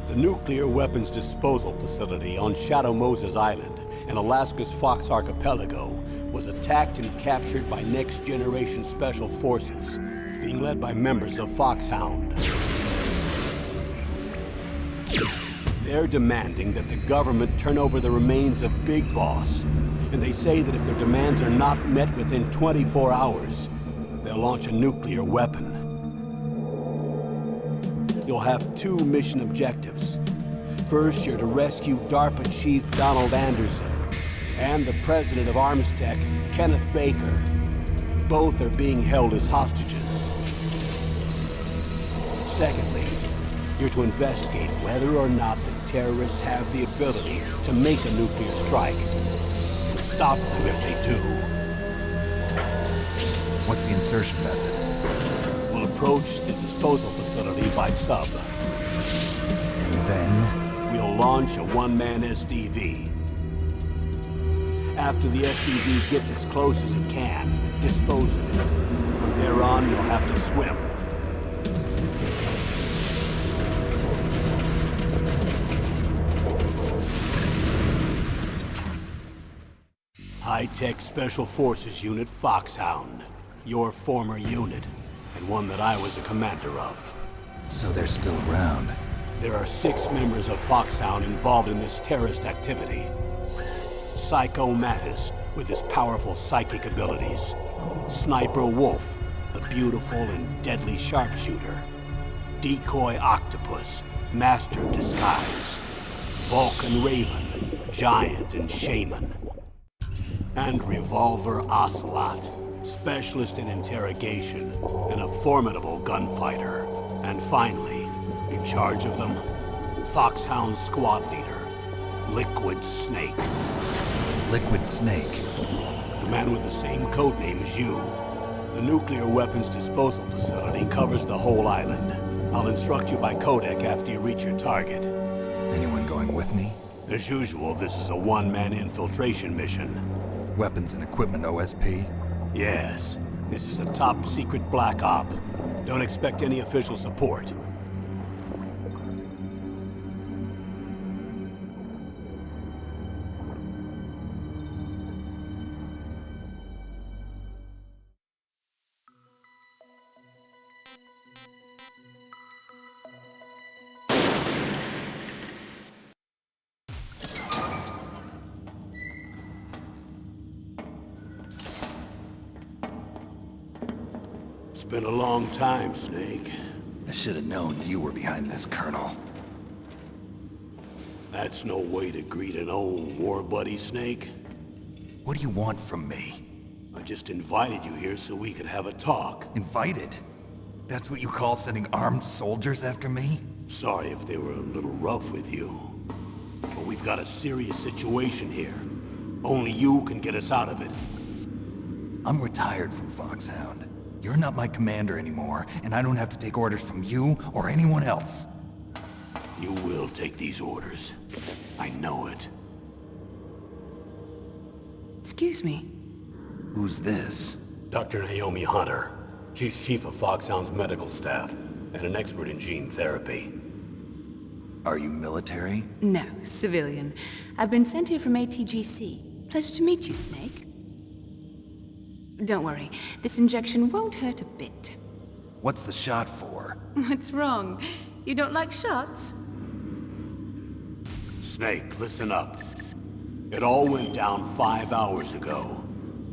The nuclear weapons disposal facility on Shadow Moses Island in Alaska's Fox Archipelago was attacked and captured by Next Generation Special Forces, being led by members of Foxhound. They're demanding that the government turn over the remains of Big Boss, and they say that if their demands are not met within 24 hours, they'll launch a nuclear weapon. You'll have two mission objectives. First, you're to rescue DARPA Chief Donald Anderson and the President of Armstech, Kenneth Baker. Both are being held as hostages. Secondly, you're to investigate whether or not the terrorists have the ability to make a nuclear strike and stop them if they do. What's the insertion method? We'll approach the disposal facility by sub. And then? We'll launch a one-man SDV. After the SDV gets as close as it can, dispose of it. From there on, you'll have to swim. High-Tech Special Forces Unit Foxhound. Your former unit, and one that I was a commander of. So they're still around. There are 6 members of Foxhound involved in this terrorist activity. Psycho Mattis, with his powerful psychic abilities. Sniper Wolf, the beautiful and deadly sharpshooter. Decoy Octopus, master of disguise. Vulcan Raven, giant and shaman. And Revolver Ocelot, specialist in interrogation and a formidable gunfighter. And finally, in charge of them, Foxhound's squad leader, Liquid Snake. Liquid Snake? The man with the same codename as you. The nuclear weapons disposal facility covers the whole island. I'll instruct you by codec after you reach your target. Anyone going with me? As usual, this is a one-man infiltration mission. Weapons and equipment OSP? Yes. This is a top-secret black op. Don't expect any official support. It's been a long time, Snake. I should have known you were behind this, Colonel. That's no way to greet an old war buddy, Snake. What do you want from me? I just invited you here so we could have a talk. Invited? That's what you call sending armed soldiers after me? Sorry if they were a little rough with you. But we've got a serious situation here. Only you can get us out of it. I'm retired from Foxhound. You're not my commander anymore, and I don't have to take orders from you or anyone else. You will take these orders. I know it. Excuse me. Who's this? Dr. Naomi Hunter. She's chief of Foxhound's medical staff, and an expert in gene therapy. Are you military? No, civilian. I've been sent here from ATGC. Pleasure to meet you, Snake. Don't worry, this injection won't hurt a bit. What's the shot for? What's wrong? You don't like shots? Snake, listen up. It all went down 5 hours ago.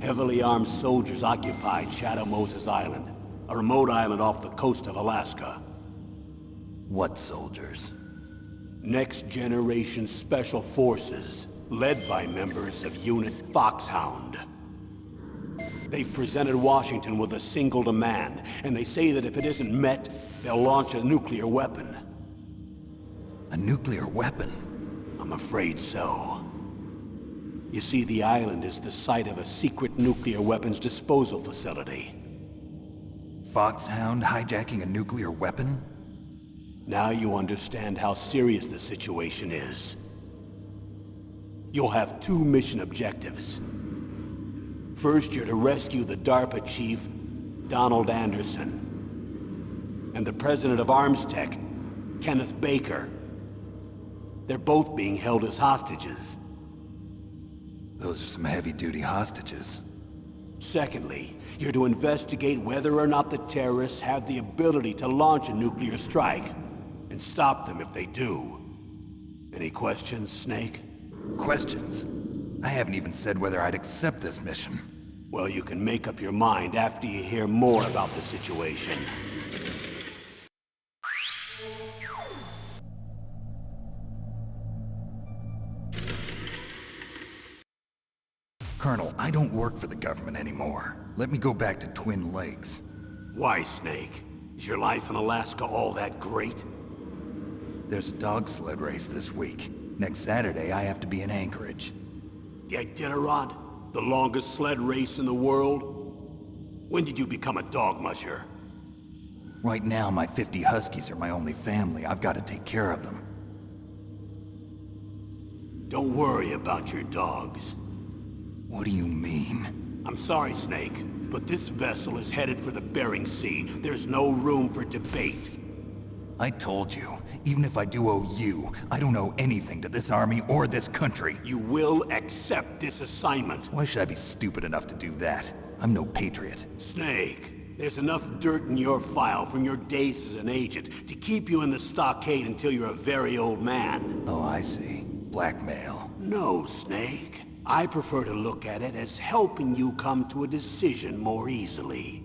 Heavily armed soldiers occupied Shadow Moses Island, a remote island off the coast of Alaska. What soldiers? Next Generation Special Forces, led by members of Unit Foxhound. They've presented Washington with a single demand, and they say that if it isn't met, they'll launch a nuclear weapon. A nuclear weapon? I'm afraid so. You see, the island is the site of a secret nuclear weapons disposal facility. Foxhound hijacking a nuclear weapon? Now you understand how serious the situation is. You'll have 2 mission objectives. First, you're to rescue the DARPA chief, Donald Anderson, and the president of Armstech, Kenneth Baker. They're both being held as hostages. Those are some heavy-duty hostages. Secondly, you're to investigate whether or not the terrorists have the ability to launch a nuclear strike, and stop them if they do. Any questions, Snake? Questions? I haven't even said whether I'd accept this mission. Well, you can make up your mind after you hear more about the situation. Colonel, I don't work for the government anymore. Let me go back to Twin Lakes. Why, Snake? Is your life in Alaska all that great? There's a dog sled race this week. Next Saturday, I have to be in Anchorage. The Iditarod? The longest sled race in the world? When did you become a dog musher? Right now, my 50 Huskies are my only family. I've got to take care of them. Don't worry about your dogs. What do you mean? I'm sorry, Snake, but this vessel is headed for the Bering Sea. There's no room for debate. I told you, even if I do owe you, I don't owe anything to this army or this country. You will accept this assignment. Why should I be stupid enough to do that? I'm no patriot. Snake, there's enough dirt in your file from your days as an agent to keep you in the stockade until you're a very old man. Oh, I see. Blackmail. No, Snake. I prefer to look at it as helping you come to a decision more easily.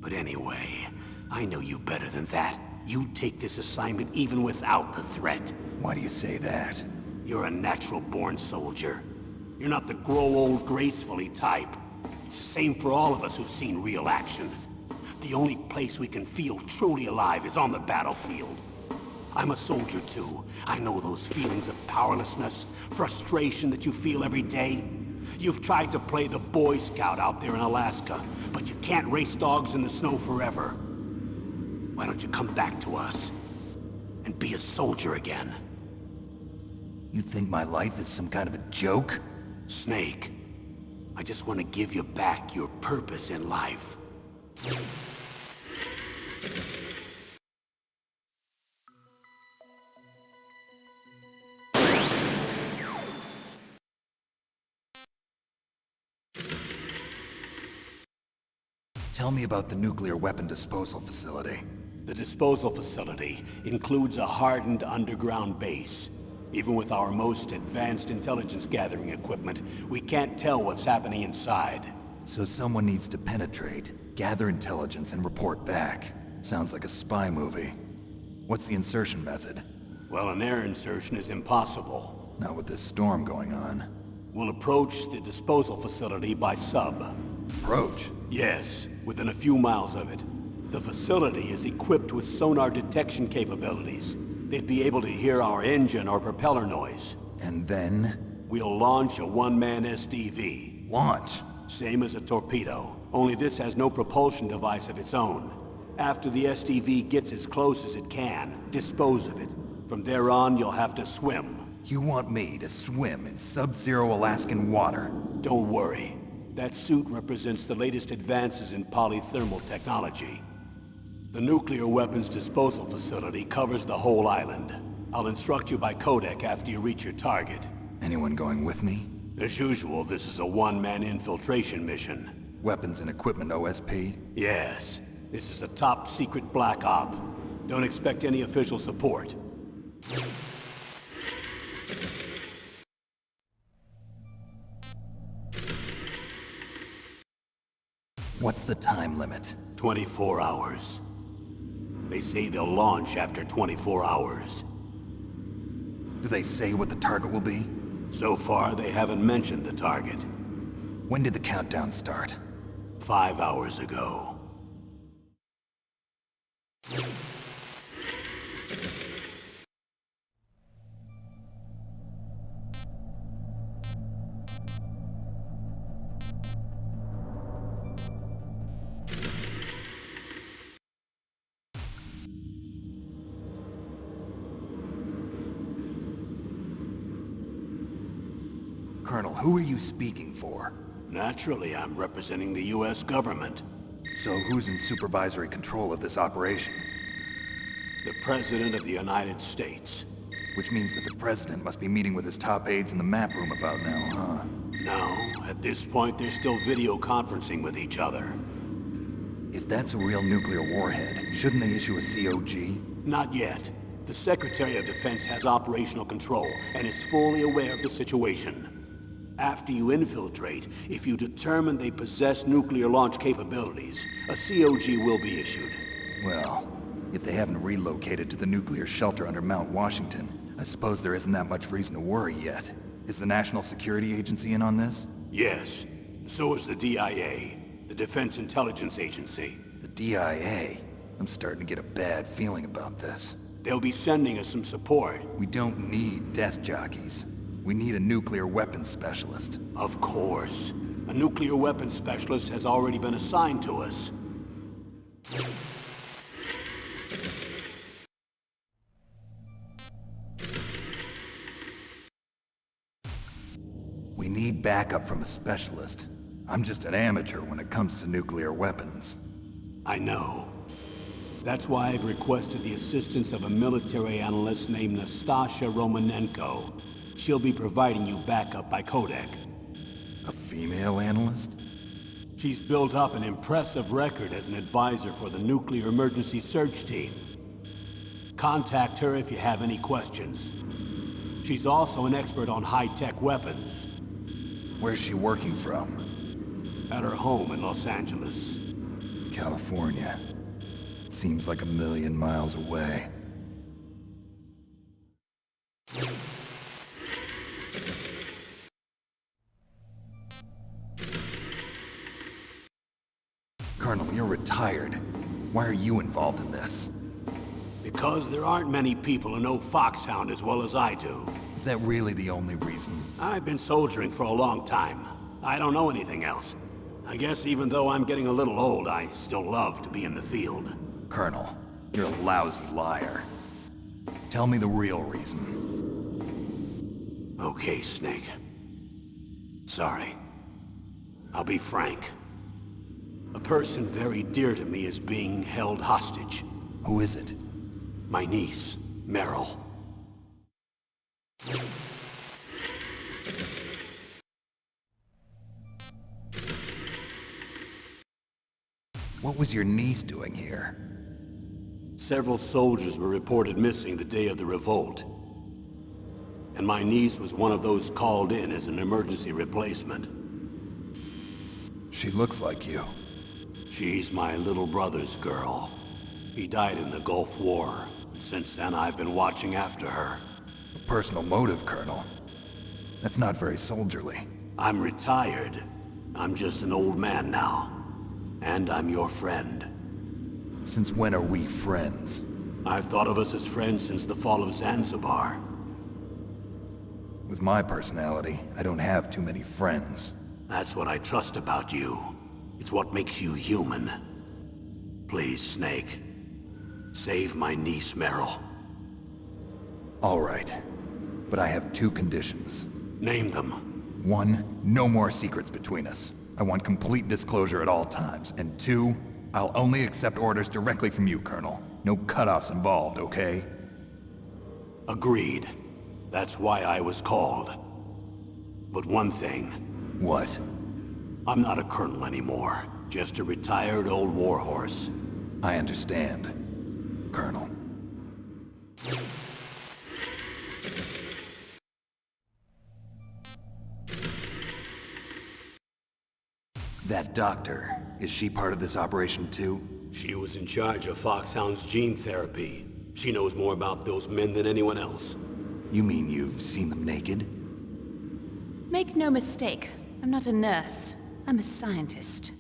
But anyway, I know you better than that. You take this assignment even without the threat. Why do you say that? You're a natural-born soldier. You're not the grow old gracefully type. It's the same for all of us who've seen real action. The only place we can feel truly alive is on the battlefield. I'm a soldier too. I know those feelings of powerlessness, frustration that you feel every day. You've tried to play the Boy Scout out there in Alaska, but you can't race dogs in the snow forever. Why don't you come back to us and be a soldier again? You think my life is some kind of a joke? Snake, I just want to give you back your purpose in life. Tell me about the nuclear weapon disposal facility. The disposal facility includes a hardened underground base. Even with our most advanced intelligence gathering equipment, we can't tell what's happening inside. So someone needs to penetrate, gather intelligence, and report back. Sounds like a spy movie. What's the insertion method? Well, an air insertion is impossible. Not with this storm going on. We'll approach the disposal facility by sub. Approach? Yes, within a few miles of it. The facility is equipped with sonar detection capabilities. They'd be able to hear our engine or propeller noise. And then? We'll launch a one-man SDV. Launch? Same as a torpedo, only this has no propulsion device of its own. After the SDV gets as close as it can, dispose of it. From there on, you'll have to swim. You want me to swim in sub-zero Alaskan water? Don't worry. That suit represents the latest advances in polythermal technology. The nuclear weapons disposal facility covers the whole island. I'll instruct you by codec after you reach your target. Anyone going with me? As usual, this is a one-man infiltration mission. Weapons and equipment OSP? Yes. This is a top-secret black op. Don't expect any official support. What's the time limit? 24 hours. They say they'll launch after 24 hours. Do they say what the target will be? So far, they haven't mentioned the target. When did the countdown start? 5 hours ago. Colonel, who are you speaking for? Naturally, I'm representing the U.S. government. So who's in supervisory control of this operation? The President of the United States. Which means that the president must be meeting with his top aides in the map room about now, huh? No, at this point they're still video conferencing with each other. If that's a real nuclear warhead, shouldn't they issue a COG? Not yet. The Secretary of Defense has operational control and is fully aware of the situation. After you infiltrate, if you determine they possess nuclear launch capabilities, a COG will be issued. Well, if they haven't relocated to the nuclear shelter under Mount Washington, I suppose there isn't that much reason to worry yet. Is the National Security Agency in on this? Yes. So is the DIA, the Defense Intelligence Agency. The DIA? I'm starting to get a bad feeling about this. They'll be sending us some support. We don't need desk jockeys. We need a nuclear weapons specialist. Of course. A nuclear weapons specialist has already been assigned to us. We need backup from a specialist. I'm just an amateur when it comes to nuclear weapons. I know. That's why I've requested the assistance of a military analyst named Nastasha Romanenko. She'll be providing you backup by Kodak. A female analyst? She's built up an impressive record as an advisor for the Nuclear Emergency Search Team. Contact her if you have any questions. She's also an expert on high-tech weapons. Where's she working from? At her home in Los Angeles. California. Seems like 1,000,000 miles away. Colonel, you're retired. Why are you involved in this? Because there aren't many people who know Foxhound as well as I do. Is that really the only reason? I've been soldiering for a long time. I don't know anything else. I guess even though I'm getting a little old, I still love to be in the field. Colonel, you're a lousy liar. Tell me the real reason. Okay, Snake. Sorry. I'll be frank. A person very dear to me is being held hostage. Who is it? My niece, Meryl. What was your niece doing here? Several soldiers were reported missing the day of the revolt. And my niece was one of those called in as an emergency replacement. She looks like you. She's my little brother's girl. He died in the Gulf War, and since then I've been watching after her. A personal motive, Colonel. That's not very soldierly. I'm retired. I'm just an old man now. And I'm your friend. Since when are we friends? I've thought of us as friends since the fall of Zanzibar. With my personality, I don't have too many friends. That's what I trust about you. It's what makes you human. Please, Snake. Save my niece, Meryl. All right. But I have 2 conditions. Name them. 1, no more secrets between us. I want complete disclosure at all times. And 2, I'll only accept orders directly from you, Colonel. No cutoffs involved, okay? Agreed. That's why I was called. But one thing. What? I'm not a colonel anymore. Just a retired old warhorse. I understand, Colonel. That doctor, is she part of this operation too? She was in charge of Foxhound's gene therapy. She knows more about those men than anyone else. You mean you've seen them naked? Make no mistake, I'm not a nurse. I'm a scientist.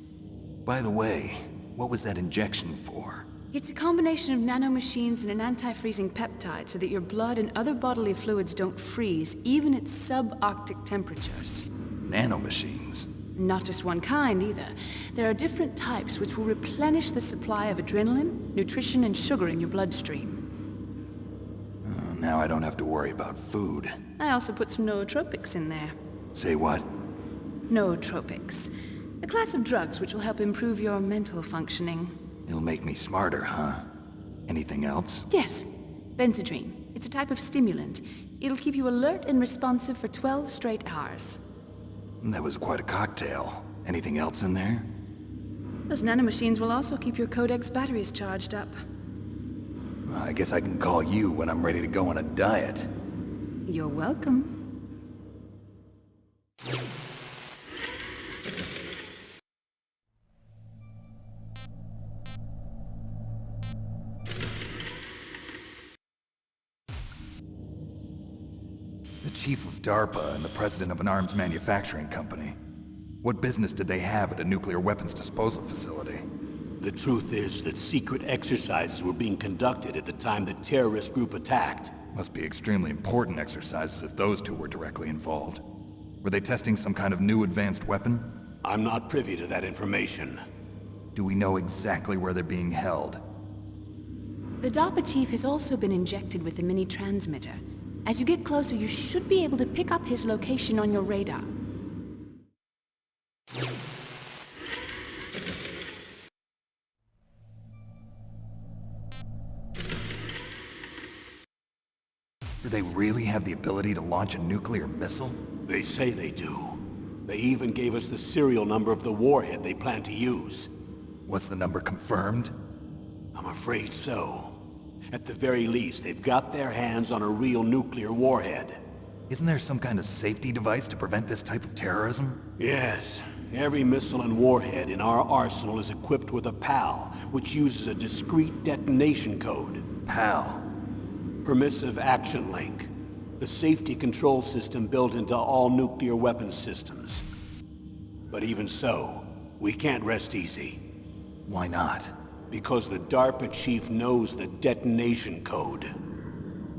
By the way, what was that injection for? It's a combination of nanomachines and an anti-freezing peptide so that your blood and other bodily fluids don't freeze, even at subarctic temperatures. Nanomachines? Not just one kind, either. There are different types which will replenish the supply of adrenaline, nutrition, and sugar in your bloodstream. Now I don't have to worry about food. I also put some nootropics in there. Say what? Nootropics. A class of drugs which will help improve your mental functioning. It'll make me smarter, huh? Anything else? Yes. Benzedrine. It's a type of stimulant. It'll keep you alert and responsive for 12 straight hours. That was quite a cocktail. Anything else in there? Those nanomachines will also keep your Codex batteries charged up. Well, I guess I can call you when I'm ready to go on a diet. You're welcome. The chief of DARPA and the president of an arms manufacturing company. What business did they have at a nuclear weapons disposal facility? The truth is that secret exercises were being conducted at the time the terrorist group attacked. Must be extremely important exercises if those two were directly involved. Were they testing some kind of new advanced weapon? I'm not privy to that information. Do we know exactly where they're being held? The DARPA chief has also been injected with a mini-transmitter. As you get closer, you should be able to pick up his location on your radar. Do they really have the ability to launch a nuclear missile? They say they do. They even gave us the serial number of the warhead they plan to use. Was the number confirmed? I'm afraid so. At the very least, they've got their hands on a real nuclear warhead. Isn't there some kind of safety device to prevent this type of terrorism? Yes. Every missile and warhead in our arsenal is equipped with a PAL, which uses a discrete detonation code. PAL. Permissive Action Link. The safety control system built into all nuclear weapons systems. But even so, we can't rest easy. Why not? Because the DARPA chief knows the detonation code.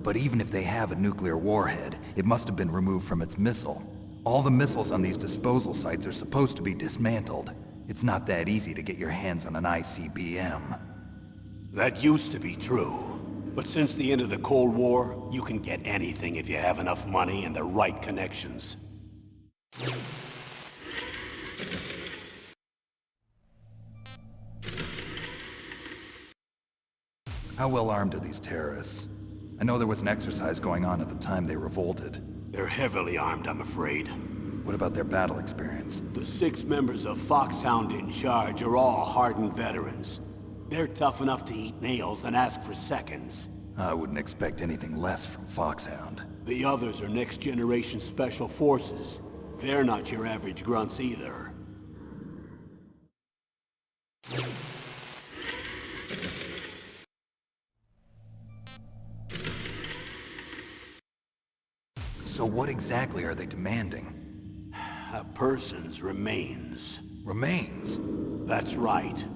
But even if they have a nuclear warhead, it must have been removed from its missile. All the missiles on these disposal sites are supposed to be dismantled. It's not that easy to get your hands on an ICBM. That used to be true. But since the end of the Cold War, you can get anything if you have enough money and the right connections. How well armed are these terrorists? I know there was an exercise going on at the time they revolted. They're heavily armed, I'm afraid. What about their battle experience? The 6 members of Foxhound in charge are all hardened veterans. They're tough enough to eat nails and ask for seconds. I wouldn't expect anything less from Foxhound. The others are next-generation special forces. They're not your average grunts either. So what exactly are they demanding? A person's remains. Remains? That's right.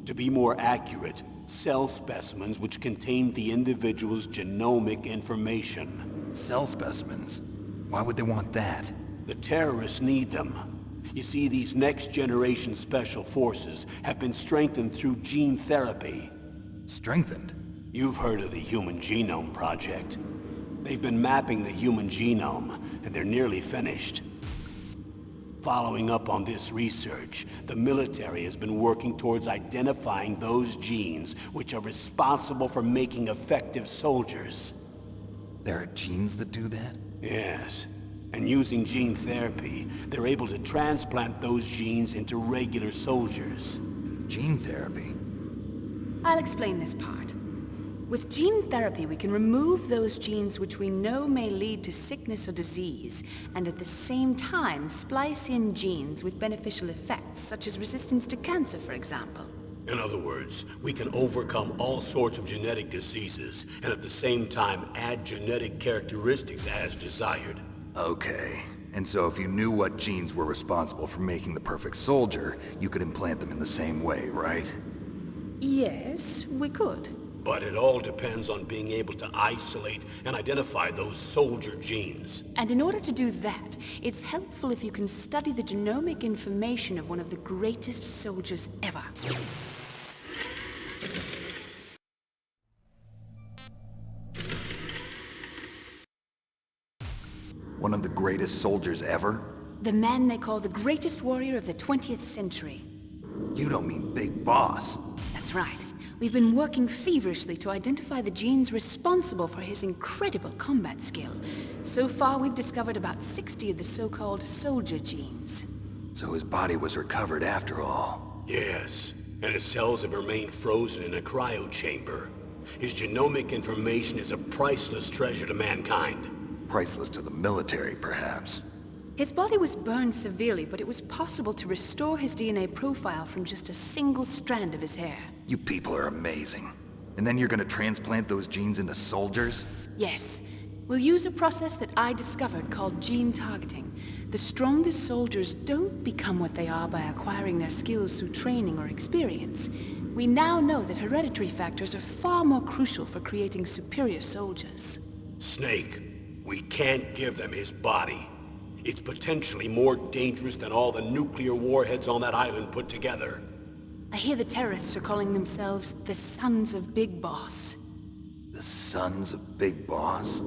To be more accurate, cell specimens which contain the individual's genomic information. Cell specimens? Why would they want that? The terrorists need them. You see, these next-generation special forces have been strengthened through gene therapy. Strengthened? You've heard of the Human Genome Project. They've been mapping the human genome, and they're nearly finished. Following up on this research, the military has been working towards identifying those genes which are responsible for making effective soldiers. There are genes that do that? Yes. And using gene therapy, they're able to transplant those genes into regular soldiers. Gene therapy? I'll explain this part. With gene therapy, we can remove those genes which we know may lead to sickness or disease, and at the same time splice in genes with beneficial effects, such as resistance to cancer, for example. In other words, we can overcome all sorts of genetic diseases, and at the same time add genetic characteristics as desired. Okay. And so if you knew what genes were responsible for making the perfect soldier, you could implant them in the same way, right? Yes, we could. But it all depends on being able to isolate and identify those soldier genes. And in order to do that, it's helpful if you can study the genomic information of one of the greatest soldiers ever. One of the greatest soldiers ever? The man they call the greatest warrior of the 20th century. You don't mean Big Boss. That's right. We've been working feverishly to identify the genes responsible for his incredible combat skill. So far, we've discovered about 60 of the so-called soldier genes. So his body was recovered after all. Yes, and his cells have remained frozen in a cryo chamber. His genomic information is a priceless treasure to mankind. Priceless to the military, perhaps. His body was burned severely, but it was possible to restore his DNA profile from just a single strand of his hair. You people are amazing. And then you're gonna transplant those genes into soldiers? Yes. We'll use a process that I discovered called gene targeting. The strongest soldiers don't become what they are by acquiring their skills through training or experience. We now know that hereditary factors are far more crucial for creating superior soldiers. Snake, we can't give them his body. It's potentially more dangerous than all the nuclear warheads on that island put together. I hear the terrorists are calling themselves the Sons of Big Boss. The Sons of Big Boss?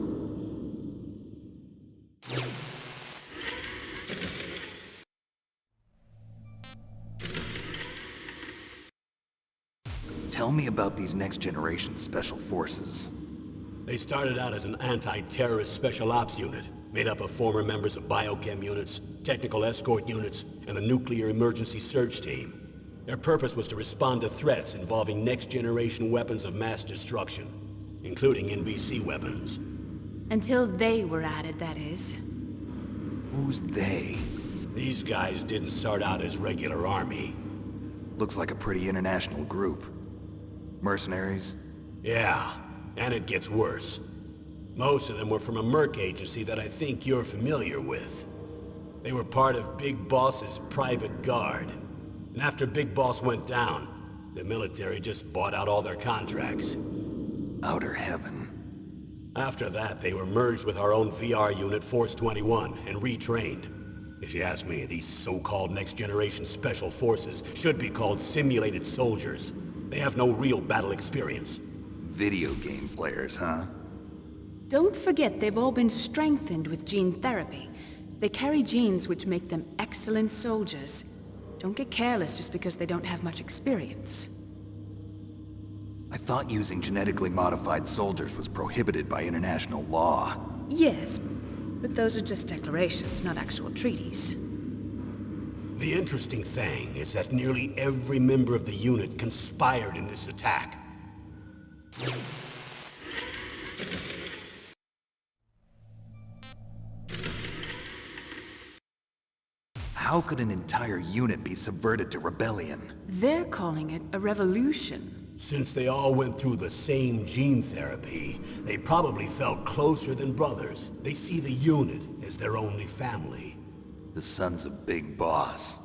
Tell me about these next-generation special forces. They started out as an anti-terrorist special ops unit, made up of former members of biochem units, technical escort units, and the nuclear emergency surge team. Their purpose was to respond to threats involving next-generation weapons of mass destruction, including NBC weapons. Until they were added, that is. Who's they? These guys didn't start out as regular army. Looks like a pretty international group. Mercenaries? Yeah, and it gets worse. Most of them were from a merc agency that I think you're familiar with. They were part of Big Boss's private guard. And after Big Boss went down, the military just bought out all their contracts. Outer Heaven. After that, they were merged with our own VR unit, Force 21, and retrained. If you ask me, these so-called next-generation special forces should be called simulated soldiers. They have no real battle experience. Video game players, huh? Don't forget they've all been strengthened with gene therapy. They carry genes which make them excellent soldiers. Don't get careless just because they don't have much experience. I thought using genetically modified soldiers was prohibited by international law. Yes, but those are just declarations, not actual treaties. The interesting thing is that nearly every member of the unit conspired in this attack. How could an entire unit be subverted to rebellion? They're calling it a revolution. Since they all went through the same gene therapy, they probably felt closer than brothers. They see the unit as their only family. The Sons of Big Boss.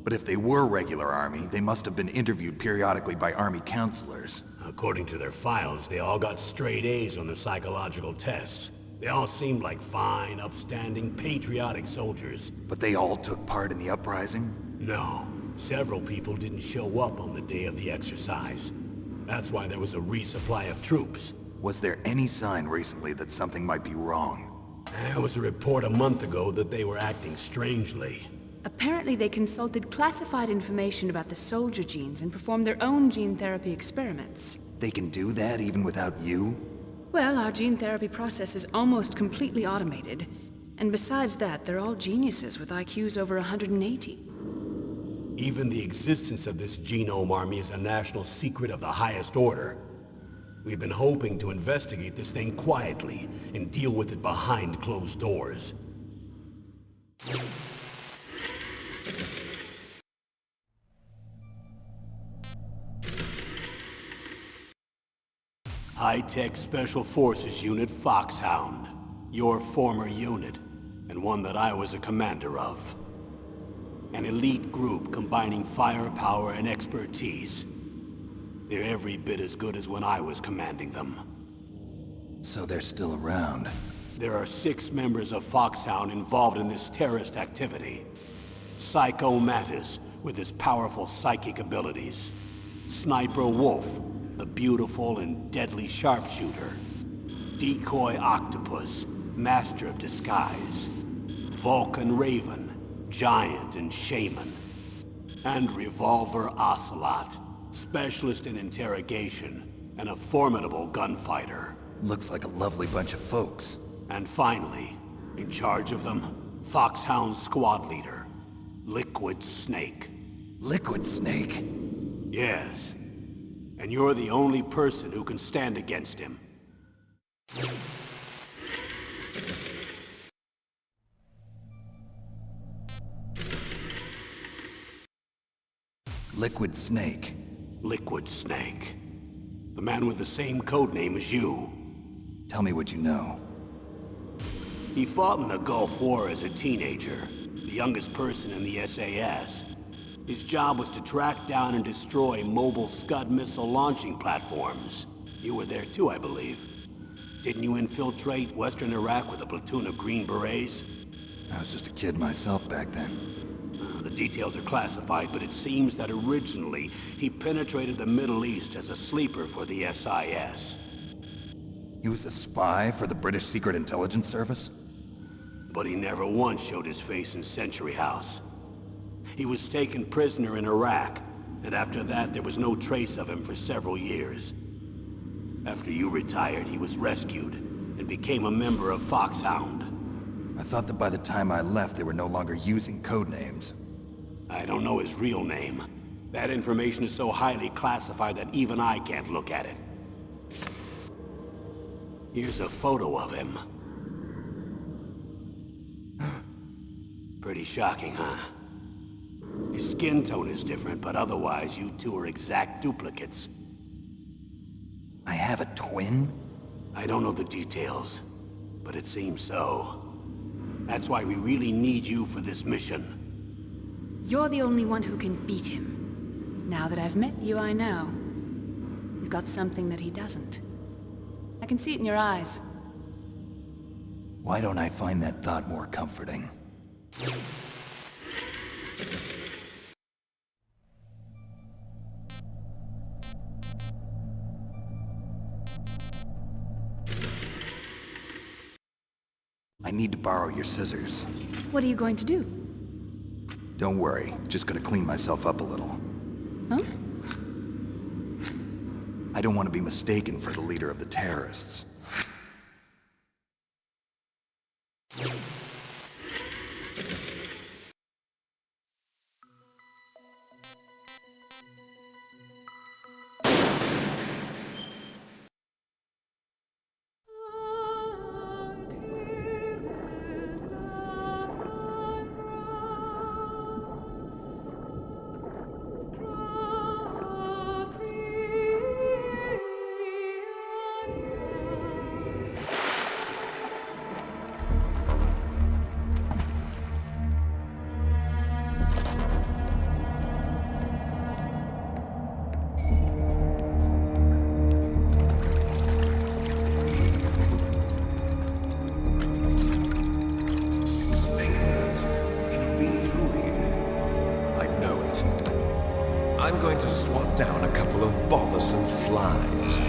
But if they were regular army, they must have been interviewed periodically by army counselors. According to their files, they all got straight A's on their psychological tests. They all seemed like fine, upstanding, patriotic soldiers. But they all took part in the uprising? No, several people didn't show up on the day of the exercise. That's why there was a resupply of troops. Was there any sign recently that something might be wrong? There was a report a month ago that they were acting strangely. Apparently they consulted classified information about the soldier genes and performed their own gene therapy experiments. They can do that even without you? Well, our gene therapy process is almost completely automated. And besides that, they're all geniuses with IQs over 180. Even the existence of this genome army is a national secret of the highest order. We've been hoping to investigate this thing quietly and deal with it behind closed doors. High-Tech Special Forces Unit Foxhound. Your former unit, and one that I was a commander of. An elite group combining firepower and expertise. They're every bit as good as when I was commanding them. So they're still around. There are 6 members of Foxhound involved in this terrorist activity. Psycho Mantis, with his powerful psychic abilities. Sniper Wolf, the beautiful and deadly sharpshooter. Decoy Octopus, master of disguise. Vulcan Raven, giant and shaman. And Revolver Ocelot, specialist in interrogation, and a formidable gunfighter. Looks like a lovely bunch of folks. And finally, in charge of them, Foxhound's squad leader, Liquid Snake. Liquid Snake? Yes. And you're the only person who can stand against him. Liquid Snake. Liquid Snake. The man with the same codename as you. Tell me what you know. He fought in the Gulf War as a teenager, the youngest person in the SAS. His job was to track down and destroy mobile Scud missile launching platforms. You were there too, I believe. Didn't you infiltrate Western Iraq with a platoon of Green Berets? I was just a kid myself back then. The details are classified, but it seems that originally he penetrated the Middle East as a sleeper for the SIS. He was a spy for the British Secret Intelligence Service? But he never once showed his face in Century House. He was taken prisoner in Iraq, and after that there was no trace of him for several years. After you retired, he was rescued and became a member of Foxhound. I thought that by the time I left, they were no longer using codenames. I don't know his real name. That information is so highly classified that even I can't look at it. Here's a photo of him. Pretty shocking, huh? His skin tone is different, but otherwise you two are exact duplicates. I have a twin? I don't know the details, but it seems so. That's why we really need you for this mission. You're the only one who can beat him. Now that I've met you, I know. You've got something that he doesn't. I can see it in your eyes. Why don't I find that thought more comforting? I need to borrow your scissors. What are you going to do? Don't worry, just gonna clean myself up a little. Huh? I don't want to be mistaken for the leader of the terrorists. I'm going to swat down a couple of bothersome flies.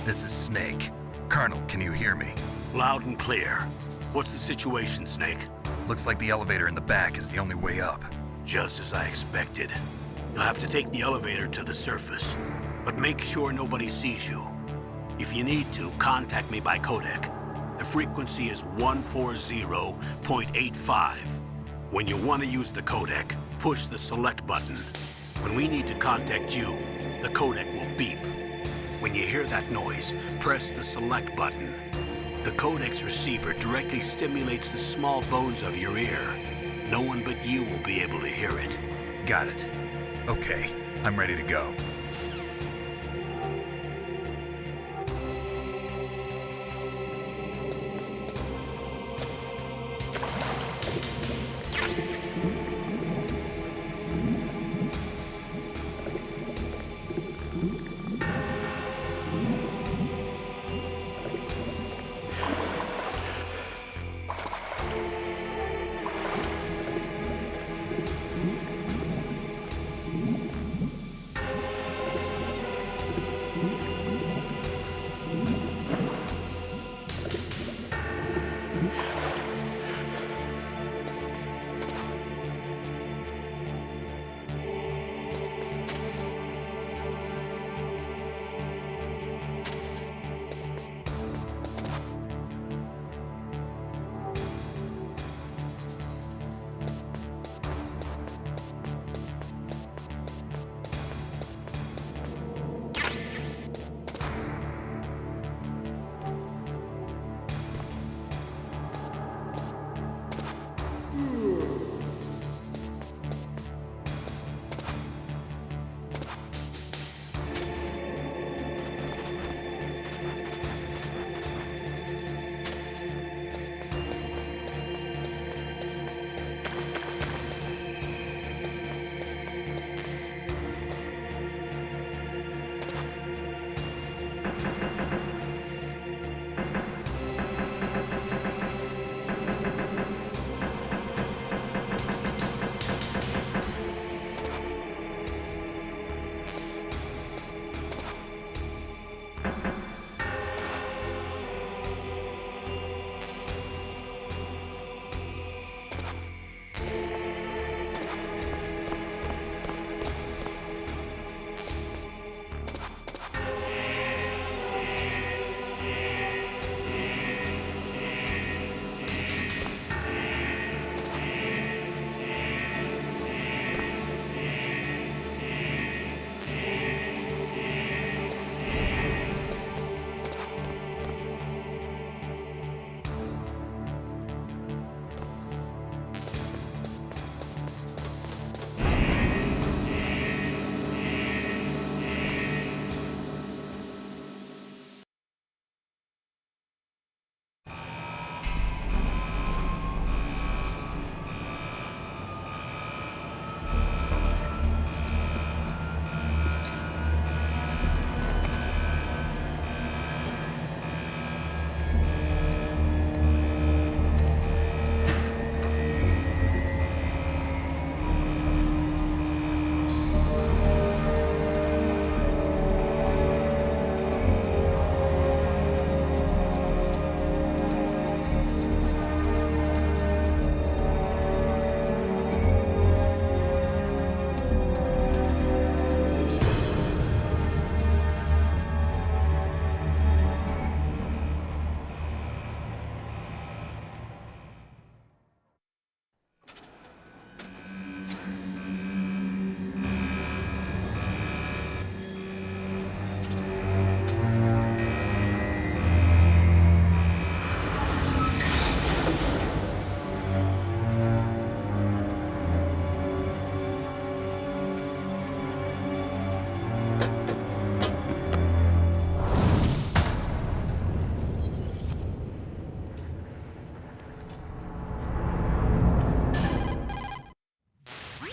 This is Snake. Colonel, can you hear me? Loud and clear. What's the situation, Snake? Looks like the elevator in the back is the only way up. Just as I expected. You'll have to take the elevator to the surface, but make sure nobody sees you. If you need to, contact me by codec. The frequency is 140.85. When you want to use the codec, push the select button. When we need to contact you, the codec will beep. When you hear that noise, press the select button. The codec's receiver directly stimulates the small bones of your ear. No one but you will be able to hear it. Got it. Okay, I'm ready to go.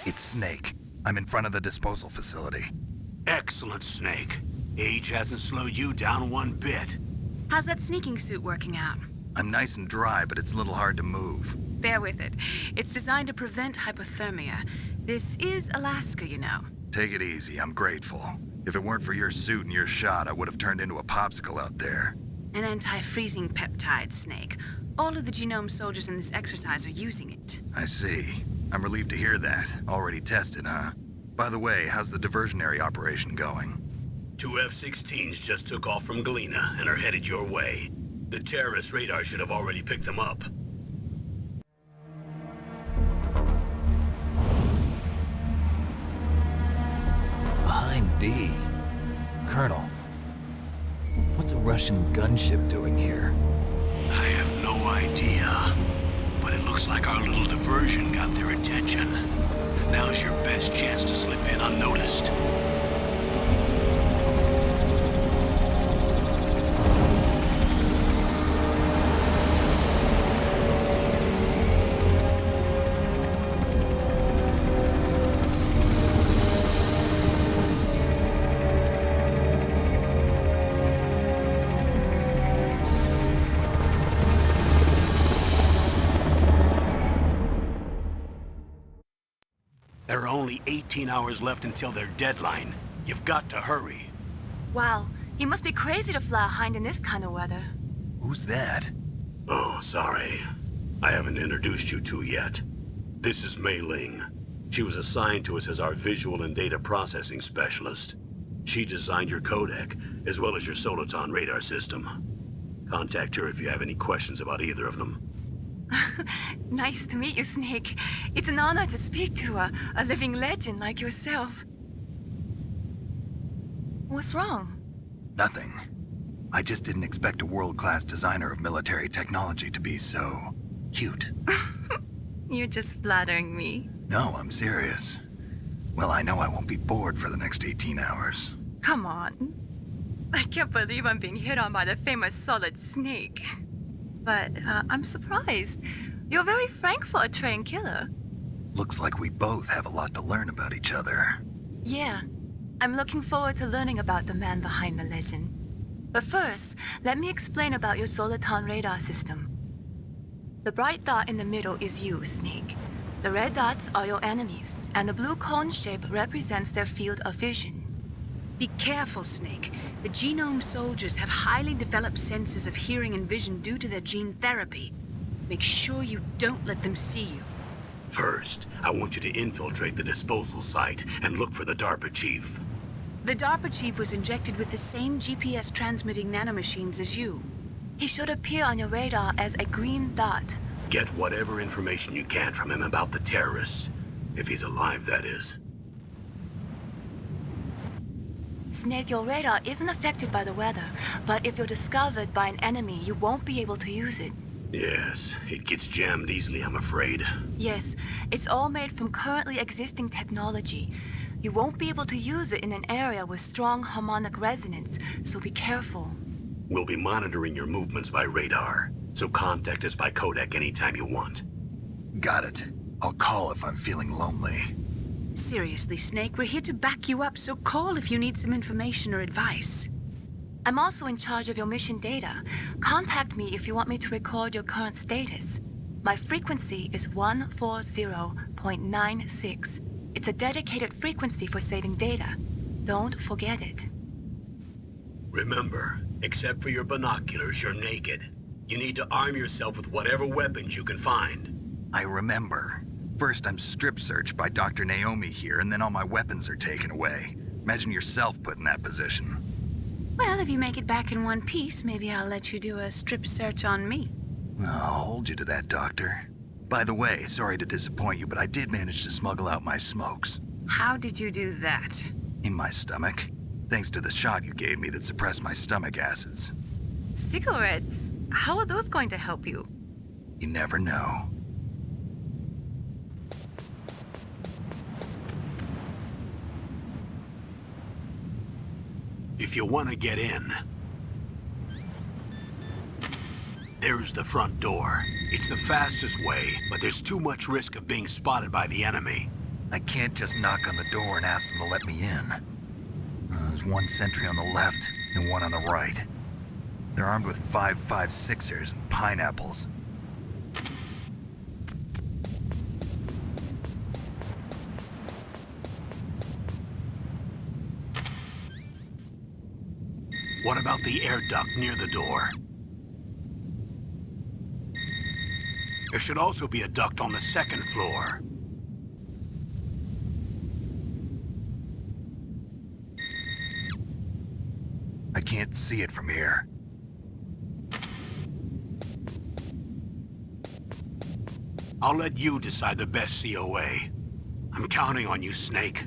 It's Snake. I'm in front of the disposal facility. Excellent, Snake. Age hasn't slowed you down one bit. How's that sneaking suit working out? I'm nice and dry, but it's a little hard to move. Bear with it. It's designed to prevent hypothermia. This is Alaska, you know. Take it easy, I'm grateful. If it weren't for your suit and your shot, I would have turned into a popsicle out there. An anti-freezing peptide, Snake. All of the genome soldiers in this exercise are using it. I see. I'm relieved to hear that. Already tested, huh? By the way, how's the diversionary operation going? 2 F-16s just took off from Galena and are headed your way. The terrorist radar should have already picked them up. Behind D. Colonel, what's a Russian gunship doing here? I have no idea, but it looks like our little diversion got their attention. Now's your best chance to slip in unnoticed. There are only 18 hours left until their deadline. You've got to hurry. Wow, you must be crazy to fly behind in this kind of weather. Who's that? Oh, sorry. I haven't introduced you to yet. This is Mei Ling. She was assigned to us as our visual and data processing specialist. She designed your codec, as well as your Soliton radar system. Contact her if you have any questions about either of them. Nice to meet you, Snake. It's an honor to speak to a living legend like yourself. What's wrong? Nothing. I just didn't expect a world-class designer of military technology to be so cute. You're just flattering me. No, I'm serious. Well, I know I won't be bored for the next 18 hours. Come on. I can't believe I'm being hit on by the famous Solid Snake. But I'm surprised. You're very frank for a trained killer. Looks like we both have a lot to learn about each other. Yeah. I'm looking forward to learning about the man behind the legend. But first, let me explain about your Soliton radar system. The bright dot in the middle is you, Snake. The red dots are your enemies, and the blue cone shape represents their field of vision. Be careful, Snake. The genome soldiers have highly developed senses of hearing and vision due to their gene therapy. Make sure you don't let them see you. First, I want you to infiltrate the disposal site and look for the DARPA chief. The DARPA chief was injected with the same GPS transmitting nanomachines as you. He should appear on your radar as a green dot. Get whatever information you can from him about the terrorists. If he's alive, that is. Snake, your radar isn't affected by the weather, but if you're discovered by an enemy, you won't be able to use it. Yes, it gets jammed easily, I'm afraid. Yes, it's all made from currently existing technology. You won't be able to use it in an area with strong harmonic resonance, so be careful. We'll be monitoring your movements by radar, so contact us by codec anytime you want. Got it. I'll call if I'm feeling lonely. Seriously, Snake, we're here to back you up, so call if you need some information or advice. I'm also in charge of your mission data. Contact me if you want me to record your current status. My frequency is 140.96. It's a dedicated frequency for saving data. Don't forget it. Remember, except for your binoculars, you're naked. You need to arm yourself with whatever weapons you can find. I remember. First, I'm strip searched by Dr. Naomi here, and then all my weapons are taken away. Imagine yourself put in that position. Well, if you make it back in one piece, maybe I'll let you do a strip search on me. I'll hold you to that, Doctor. By the way, sorry to disappoint you, but I did manage to smuggle out my smokes. How did you do that? In my stomach. Thanks to the shot you gave me that suppressed my stomach acids. Cigarettes? How are those going to help you? You never know. If you want to get in, there's the front door. It's the fastest way, but there's too much risk of being spotted by the enemy. I can't just knock on the door and ask them to let me in. There's one sentry on the left and one on the right. They're armed with 5.56ers and pineapples. What about the air duct near the door? There should also be a duct on the second floor. I can't see it from here. I'll let you decide the best COA. I'm counting on you, Snake.